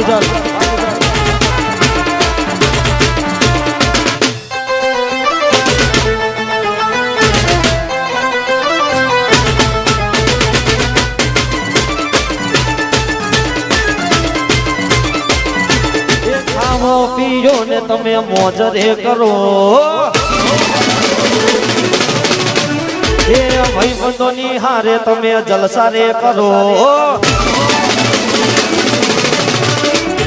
સુજલ પીજો ને તમે મોજ રે કરો એ ભાઈબંધોની હારે તમે જલસા રે કરો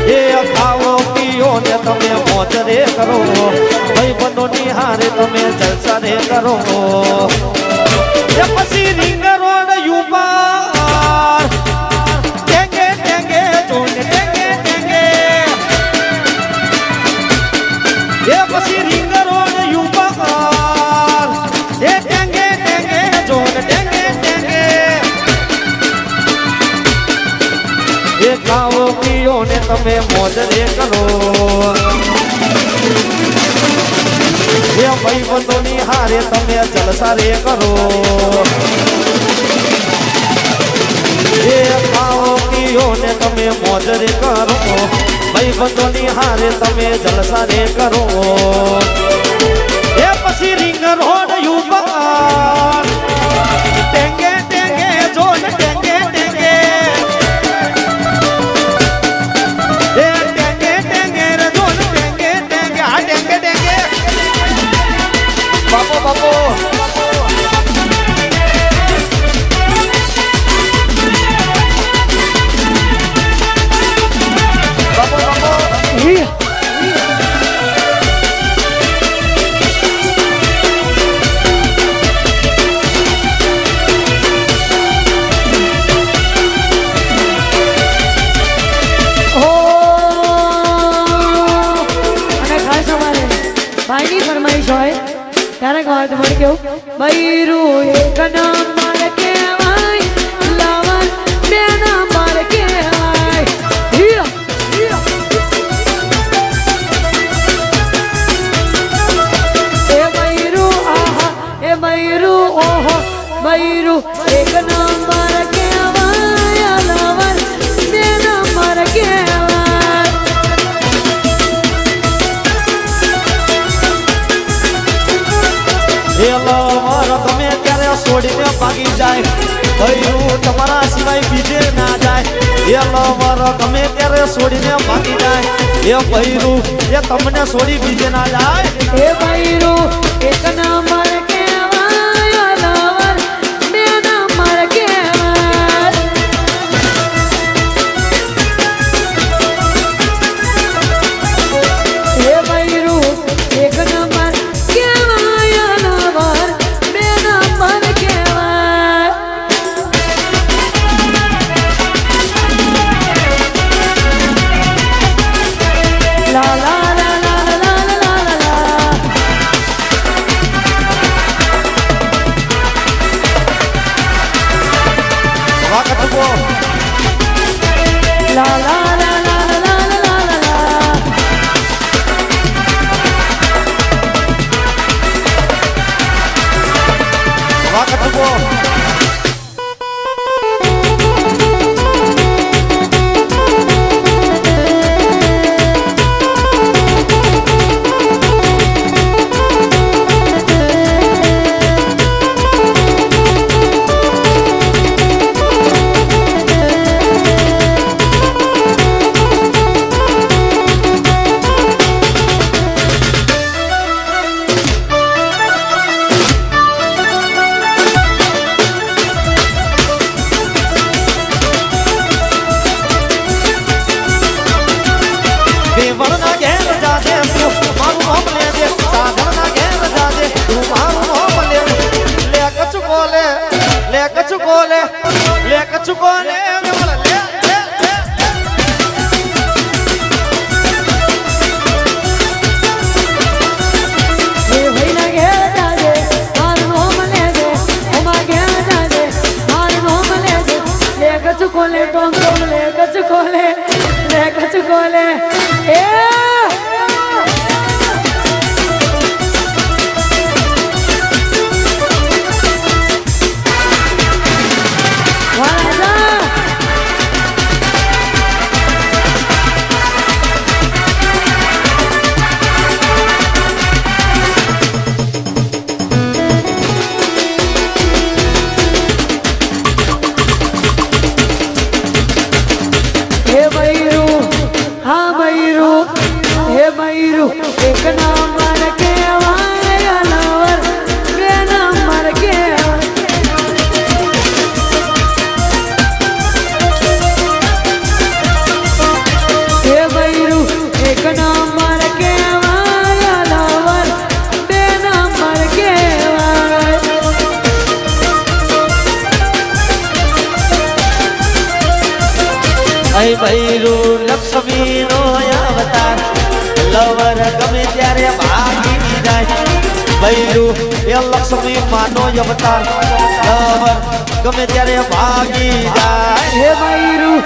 એ ખાવો પીઓ ને તમે મોજ રે કરો ભાઈબંધોની હારે તમે જલસા રે કરો એ પછી રીંગ રોડ યુપાર ટેંગે ટેંગે જોને ટેંગે ટેંગે એ પછી રીંગ રોડ યુપાર એ ટેંગે ટેંગે જોને ટેંગે ટેંગે એ ખાઓ પીઓ ને તમે મોજ રે કરો એ ભાઈબંધોની હારે તમે જલસા રે કરો એ ખાઓ પીઓ ને તમે મોજ રે કરો ભાઈબંધોની હારે તમે જલસા રે કરો એ પછી રીંગ રોડ યુપાર ટેંગે ટેંગે જોને ટેંગે ટેંગે એ ટેંગે ટેંગે રે જોને ટેંગે ટેંગે આ ટેંગે ટેંગે બાપો બાપો ક્યારેક હોય તો મને કેવું બૈરું એક નંબર કહેવાય લવન બે નંબર કહેવાય એ બૈરું આહા એ બૈરું ઓહો બૈરું એક નંબર કહેવાય લવન બે નંબર કહેવાય તમે ત્યારે છોડીને ભાગી જાય ભૈરું તમારા સિવાય બીજે ના જાય એ લવર તમે ત્યારે છોડીને ભાગી જાય એ ભૈરું એ તમને છોડી બીજે ના જાય એ ભૈરું એક નંબર કહેવાય લવર બે નંબર કહેવાય એ ભૈરું એક number La la la la la la la la la. Wakatubo. એ લક્ષ્મી માનો અવતાર લવર ગમે ત્યારે ભાગી જાય હે બૈરું